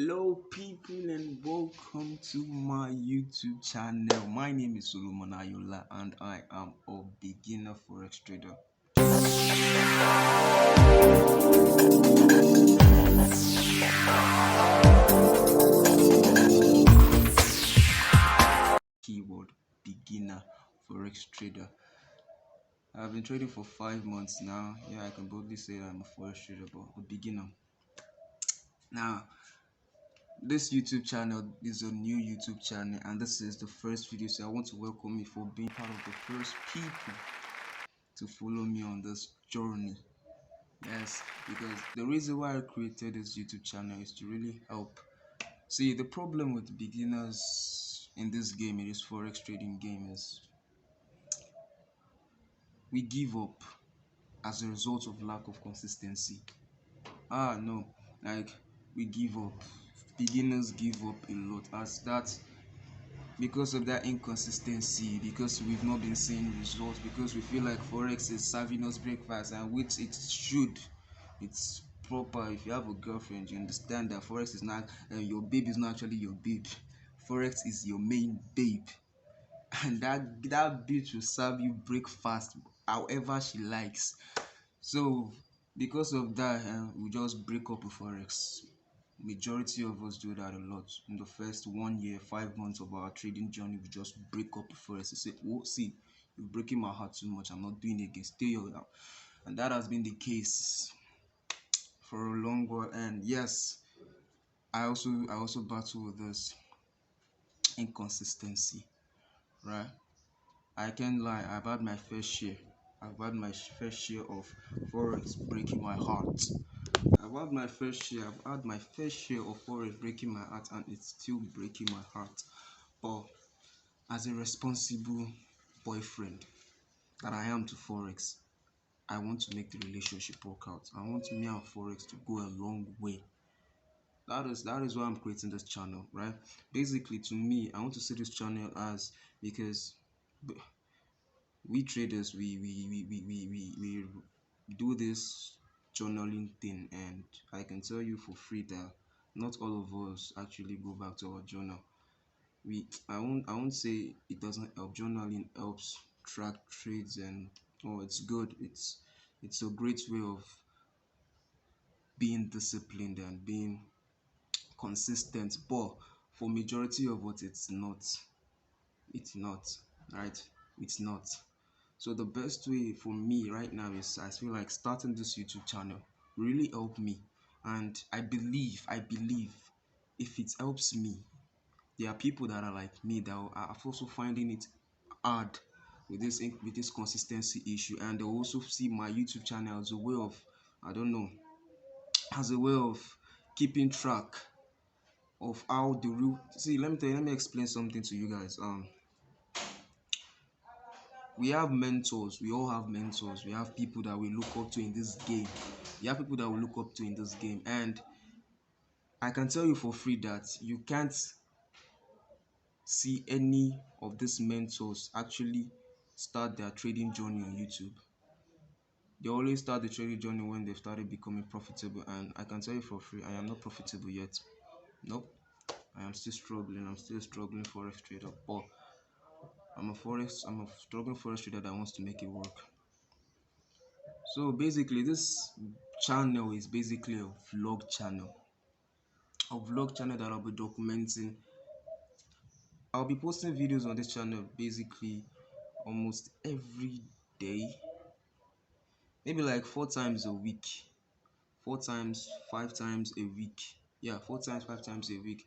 Hello people and welcome to my YouTube channel. My name is Ayoola and I am a beginner forex trader. Keyword beginner forex trader. I've been trading for 5 months now. Yeah, I can boldly say I'm a forex trader, but a beginner. Now, this YouTube channel is a new YouTube channel and this is the first video, so I want to welcome you for being part of the first people to follow me on this journey. Yes, because the reason why I created this YouTube channel is to really help. See, the problem with beginners in this game, in this forex trading game, is we give up as a result of lack of consistency. No, like we give up. Beginners give up a lot as that because of that inconsistency, because we've not been seeing results, because we feel like forex is serving us breakfast, and which it should. It's proper. If you have a girlfriend, you understand that forex is not your babe is not actually your babe. Forex is your main babe, and that bitch will serve you breakfast however she likes. So because of that, we just break up with forex. Majority of us do that a lot. In the first 1 year, 5 months of our trading journey, we just break up with forex. Say, oh, see, you're breaking my heart too much. I'm not doing it again. Stay here now. And that has been the case for a long while. And yes, I also battle with this inconsistency, right? I can't lie. I've had my fair share. I've had my fair share of forex breaking my heart. I've had my fair share. I've had my fair share of forex breaking my heart, and it's still breaking my heart. But as a responsible boyfriend that I am to forex, I want to make the relationship work out. I want me and forex to go a long way. That is why I'm creating this channel, right? Basically, to me, I want to see this channel as, because we traders, we do this journaling thing, and I can tell you for free that not all of us actually go back to our journal. I won't say it doesn't help. Journaling helps track trades, and it's good. It's a great way of being disciplined and being consistent, but for majority of what it's not, right? It's not. So the best way for me right now is, I feel like starting this YouTube channel really helped me, and I believe if it helps me, there are people that are like me that are also finding it hard with this consistency issue, and they also see my YouTube channel as a way of, I don't know, as a way of keeping track of how the real. See, let me explain something to you guys. We have mentors. We all have mentors. We have people that we look up to in this game. We have people that we look up to in this game, and I can tell you for free that you can't see any of these mentors actually start their trading journey on YouTube. They always start the trading journey when they've started becoming profitable, and I can tell you for free, I am not profitable yet. Nope. I am still struggling. I'm still struggling forex trader, but I'm a struggling forex trader that wants to make it work. So basically, this channel is basically a vlog channel. A vlog channel that I'll be documenting. I'll be posting videos on this channel basically almost every day. Maybe like 4 times a week. 4 times, 5 times a week. Yeah, 4 times, 5 times a week.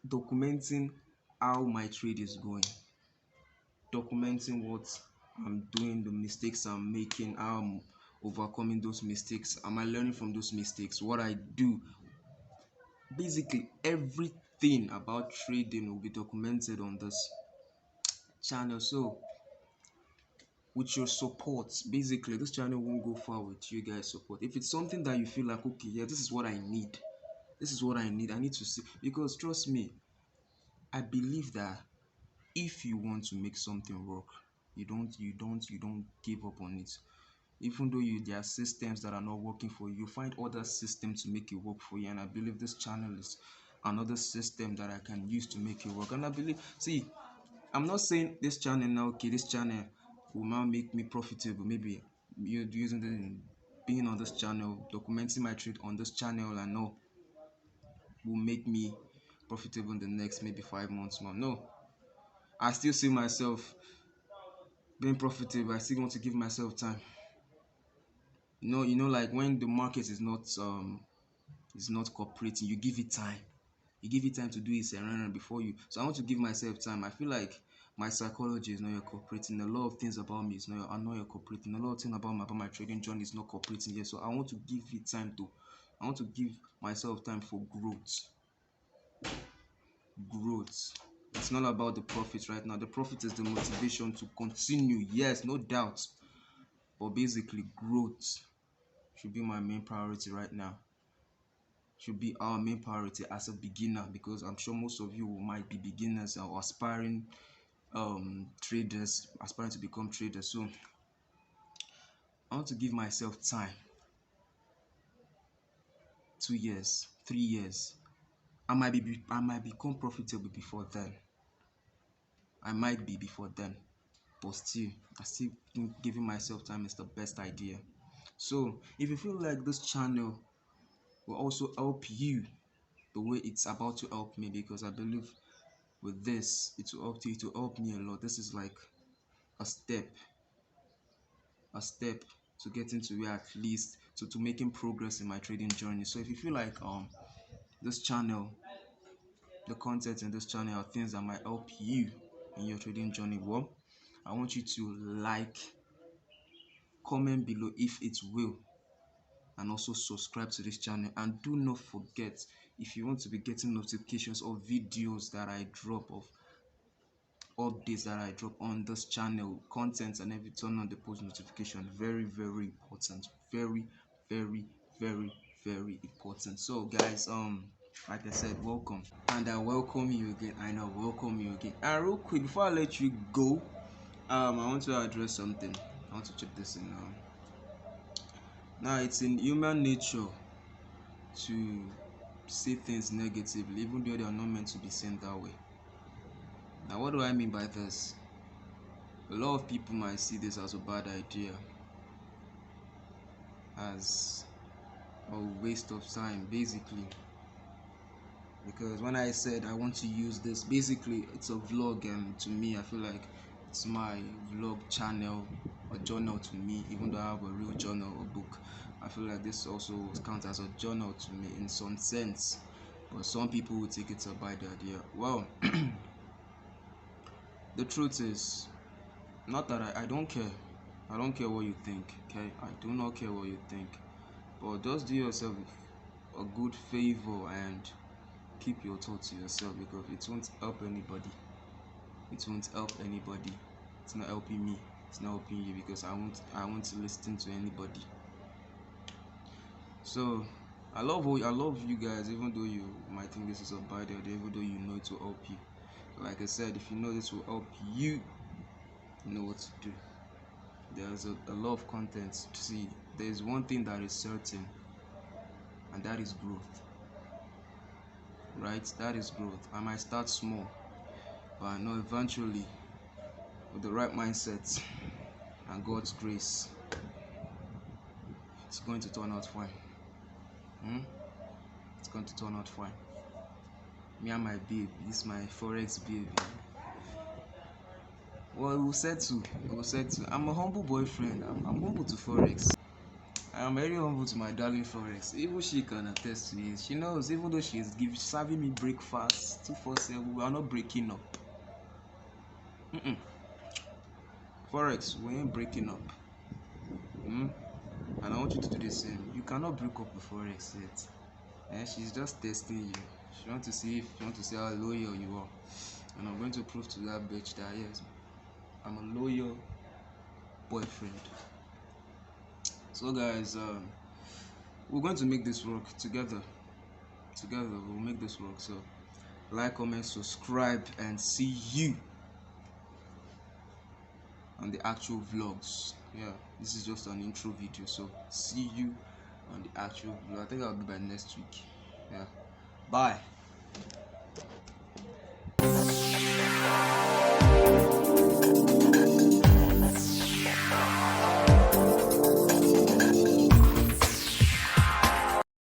Documenting how my trade is going. Documenting what I'm doing, the mistakes I'm making, how I'm overcoming those mistakes. Am I learning from those mistakes? What I do. Basically, everything about trading will be documented on this channel. So, with your support, basically, this channel won't go far with you guys' support. If it's something that you feel like, okay, yeah, this is what I need. This is what I need. I need to see, because trust me, I believe that if you want to make something work, you don't give up on it. Even though there are systems that are not working for you, you find other systems to make it work for you. And I believe this channel is another system that I can use to make it work. And I believe, see, I'm not saying this channel now, okay, this channel will now make me profitable. Maybe you're using the being on this channel, documenting my trade on this channel, and know will make me profitable in the next maybe 5 months more. No, I still see myself being profitable. I still want to give myself time. Like when the market is not cooperating, you give it time. You give it time to do it and before you. So I want to give myself time. I feel like my psychology is not yet cooperating. A lot of things about me are not yet cooperating. A lot of things about my trading journey is not cooperating yet. So I want to give it time to. I want to give myself time for growth. Growth. It's not about the profit right now. The profit is the motivation to continue. Yes, no doubt. But basically, growth should be my main priority right now. Should be our main priority as a beginner, because I'm sure most of you might be beginners or aspiring traders, aspiring to become traders. So I want to give myself time. 2 years, 3 years. I might become profitable before then. I might be before then, but still, I still think giving myself time is the best idea. So if you feel like this channel will also help you the way it's about to help me, because I believe with this it will help you, it will help me a lot. This is like a step to getting to where, at least to making progress in my trading journey. So if you feel like this channel, the content in this channel are things that might help you in your trading journey, well, I want you to like, comment below if it will, and also subscribe to this channel. And do not forget, if you want to be getting notifications of videos that I drop, of updates that I drop on this channel, content, and every, turn on the post notification. Very, very important. Very, very, very, very important. So guys, like I said, welcome, and I welcome you again. I know, welcome you again. And real quick, before I let you go, I want to address something. I want to check this in now. Now, it's in human nature to say things negatively, even though they are not meant to be seen that way. Now, what do I mean by this? A lot of people might see this as a bad idea, as a waste of time, basically. Because when I said I want to use this, basically it's a vlog, and to me, I feel like it's my vlog channel, a journal to me. Even though I have a real journal, a book, I feel like this also counts as a journal to me in some sense. But some people will take it a bad idea. Well, the truth is, not that I don't care. I don't care what you think, okay? I do not care what you think. But just do yourself a good favor and keep your thoughts to yourself, because it won't help anybody. It won't help anybody. It's not helping me. It's not helping you, because I won't listen to anybody. So I love you guys, even though you might think this is a bad idea, even though you know it will help you. Like I said, if you know this will help you, you know what to do. There's a lot of content to see. There's one thing that is certain, and that is growth. Right? That is growth. I might start small, but I know eventually, with the right mindset and God's grace, it's going to turn out fine. It's going to turn out fine. Me and my babe, this is my forex babe. Well, we'll settle. I'm a humble boyfriend. I'm humble to forex. I am very humble to my darling forex. Even she can attest to it. She knows, even though she is serving me breakfast 247, we are not breaking up. Forex, we ain't breaking up. And I want you to do the same. You cannot break up with forex yet. She's just testing you. She wants to see how loyal you are. And I'm going to prove to that bitch that yes, I'm a loyal boyfriend. So guys, we're going to make this work together. We'll make this work. So like, comment, subscribe, and see you on the actual vlogs. Yeah, this is just an intro video, so see you on the actual vlog. I think I'll be by next week. Yeah, bye.